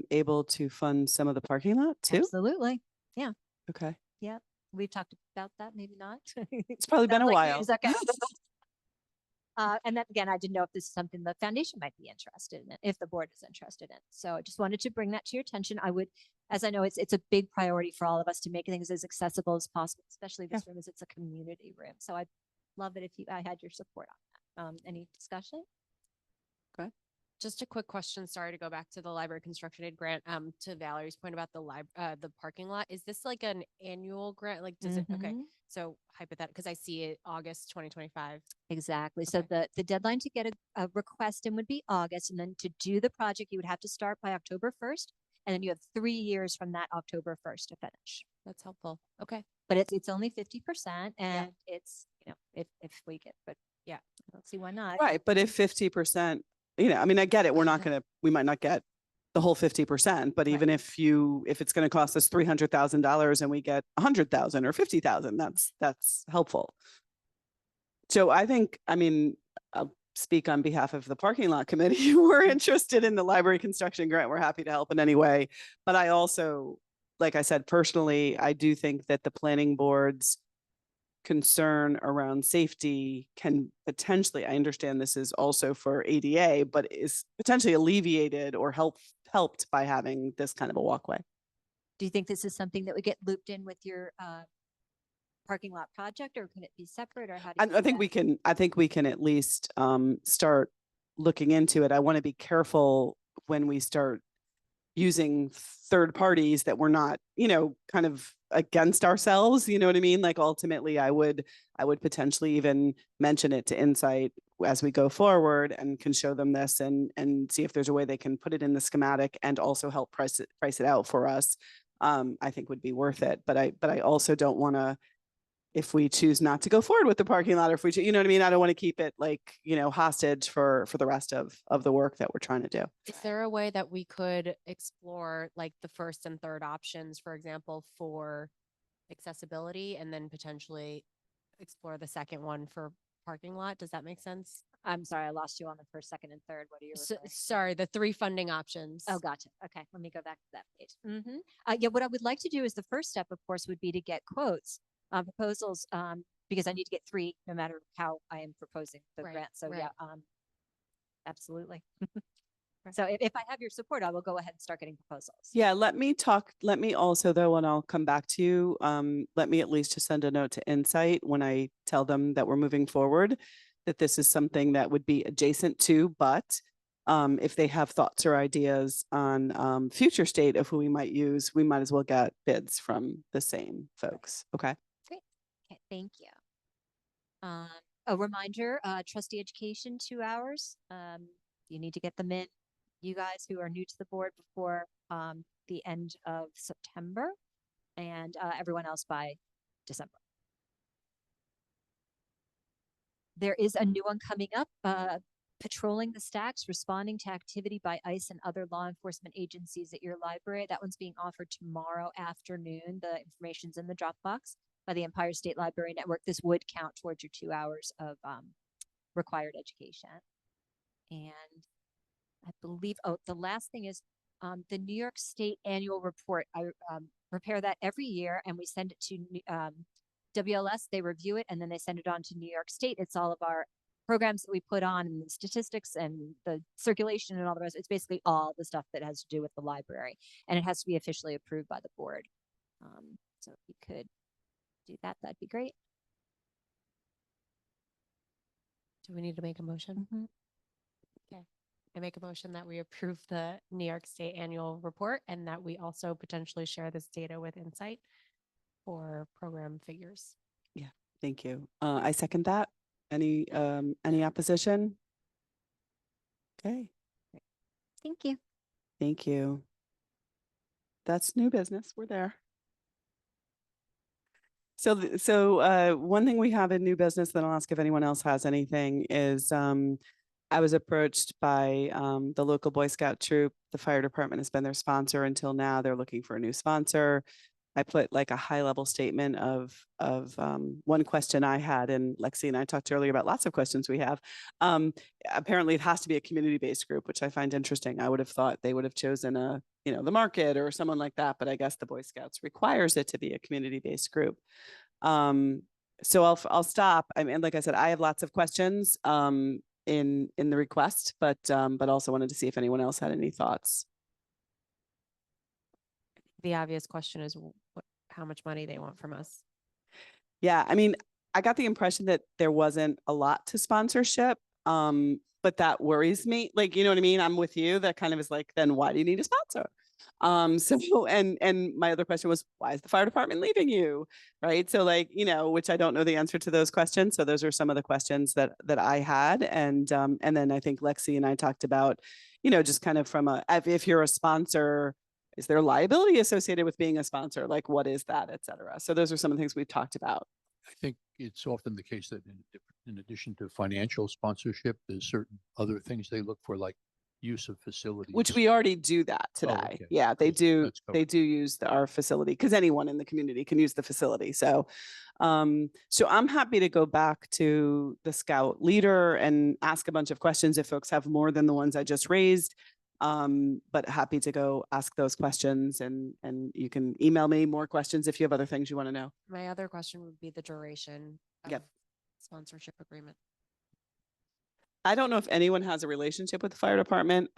able to fund some of the parking lot too? Absolutely. Yeah. Okay. Yep. We've talked about that, maybe not. It's probably been a while. Okay. And then again, I didn't know if this is something the foundation might be interested in, if the board is interested in. So I just wanted to bring that to your attention. I would, as I know, it's a big priority for all of us to make things as accessible as possible, especially this room as it's a community room. So I'd love it if I had your support on that. Any discussion? Just a quick question. Sorry to go back to the library construction aid grant. To Valerie's point about the parking lot. Is this like an annual grant? Like, does it? Okay. So hypothetical, because I see it August 2025. Exactly. So the deadline to get a request in would be August, and then to do the project, you would have to start by October 1st, and then you have 3 years from that October 1st to finish. That's helpful. Okay. But it's only 50%, and it's, if we get, but yeah, I don't see why not. Right. But if 50%, I mean, I get it. We might not get the whole 50%, but even if it's going to cost us $300,000 and we get 100,000 or 50,000, that's helpful. So I think, I'll speak on behalf of the parking lot committee. We're interested in the library construction grant. We're happy to help in any way. But I also, like I said, personally, I do think that the planning board's concern around safety can potentially, I understand this is also for ADA, but is potentially alleviated or helped by having this kind of a walkway. Do you think this is something that would get looped in with your parking lot project, or can it be separate, or how do you I think we can at least start looking into it. I want to be careful when we start using third parties that we're not, kind of against ourselves, you know what I mean? Like ultimately I would potentially even mention it to Insight as we go forward and can show them this and see if there's a way they can put it in the schematic and also help price it out for us. I think would be worth it. But I also don't want to, if we choose not to go forward with the parking lot, or if we, you know what I mean? I don't want to keep it like, hostage for the rest of the work that we're trying to do. Is there a way that we could explore like the first and third options, for example, for accessibility, and then potentially explore the second one for parking lot? Does that make sense? I'm sorry, I lost you on the first, second, and third. What are you referring to? Sorry, the 3 funding options. Oh, gotcha. Okay, let me go back to that page. Yeah, what I would like to do is the first step, of course, would be to get quotes. Proposals, because I need to get 3 no matter how I am proposing the grant. So yeah, absolutely. So if I have your support, I will go ahead and start getting proposals. Yeah, let me also though, and I'll come back to you. Let me at least just send a note to Insight when I tell them that we're moving forward, that this is something that would be adjacent to, but if they have thoughts or ideas on future state of who we might use, we might as well get bids from the same folks. Okay. Great. Okay, thank you. A reminder, trustee education, 2 hours. You need to get them in, you guys who are new to the board, before the end of September, and everyone else by December. There is a new one coming up, patrolling the stacks, responding to activity by ICE and other law enforcement agencies at your library. That one's being offered tomorrow afternoon. The information's in the Dropbox by the Empire State Library Network. This would count towards your 2 hours of required education. And I believe, oh, the last thing is the New York State annual report. I prepare that every year and we send it to WLS. They review it and then they send it on to New York State. It's all of our programs that we put on and the statistics and the circulation and all the rest. It's basically all the stuff that has to do with the library, and it has to be officially approved by the board. So if you could do that, that'd be great. Do we need to make a motion? Okay. I make a motion that we approve the New York State annual report and that we also potentially share this data with Insight for program figures. Thank you. I second that. Any opposition? Okay, Thank you. thank you. That's new business. We're there. So one thing we have in new business, then I'll ask if anyone else has anything, is I was approached by the local Boy Scout troop. The fire department has been their sponsor until now. They're looking for a new sponsor. I put like a high level statement of one question I had, and Lexi and I talked earlier about lots of questions we have. Apparently it has to be a community-based group, which I find interesting. I would have thought they would have chosen the market or someone like that, but I guess the Boy Scouts requires it to be a community-based group. So I'll stop. I mean, like I said, I have lots of questions in the request, but also wanted to see if anyone else had any thoughts. The obvious question is how much money they want from us. Yeah, I mean, I got the impression that there wasn't a lot to sponsorship, but that worries me. Like, you know what I mean? I'm with you. That kind of is like, then why do you need a sponsor? So, and my other question was, why is the fire department leaving you? Right. So like, which I don't know the answer to those questions. So those are some of the questions that I had. And then I think Lexi and I talked about, just kind of from if you're a sponsor, is there liability associated with being a sponsor? Like, what is that, et cetera? So those are some of the things we've talked about. I think it's often the case that in addition to financial sponsorship, there's certain other things they look for, like use of facilities. Which we already do that today. okay. Yeah, they Cool. do. That's They covered. do use our facility because anyone in the community can use the facility. So, so I'm happy to go back to the Scout leader and ask a bunch of questions if folks have more than the ones I just raised. But happy to go ask those questions, and you can email me more questions if you have other things you want to know. My other question would be the duration of Yep. sponsorship agreement. I don't know if anyone has a relationship with the fire department.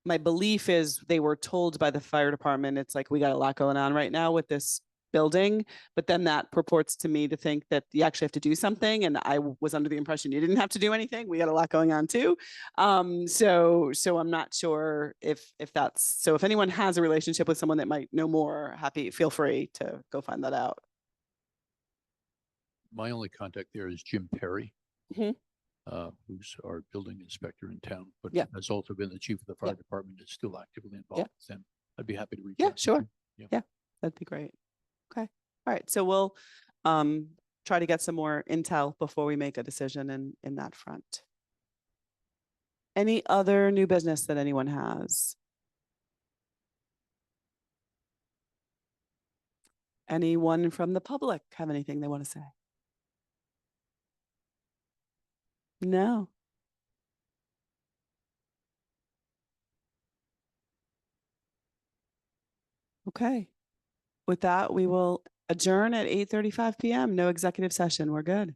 My belief is they were told by the fire department, it's like, we got a lot going on right now with this building, but then that purports to me to think that you actually have to do something. And I was under the impression you didn't have to do anything. We got a lot going on too. So I'm not sure if that's, so if anyone has a relationship with someone that might know more, feel free to go find that out. My only contact there is Jim Perry, Mhm. Who's our building inspector in town, but Yeah. has also been the chief of the fire Yeah. department, is still actively involved with them. I'd be happy to reach Yeah, out. to sure. him. Yeah, that'd be great. Okay. All right. So we'll try to get some more intel before we make a decision in that front. Any other new business that anyone has? Anyone from the public have anything they want to say? No. Okay. With that, we will adjourn at 8:35 p.m. No executive session. We're good.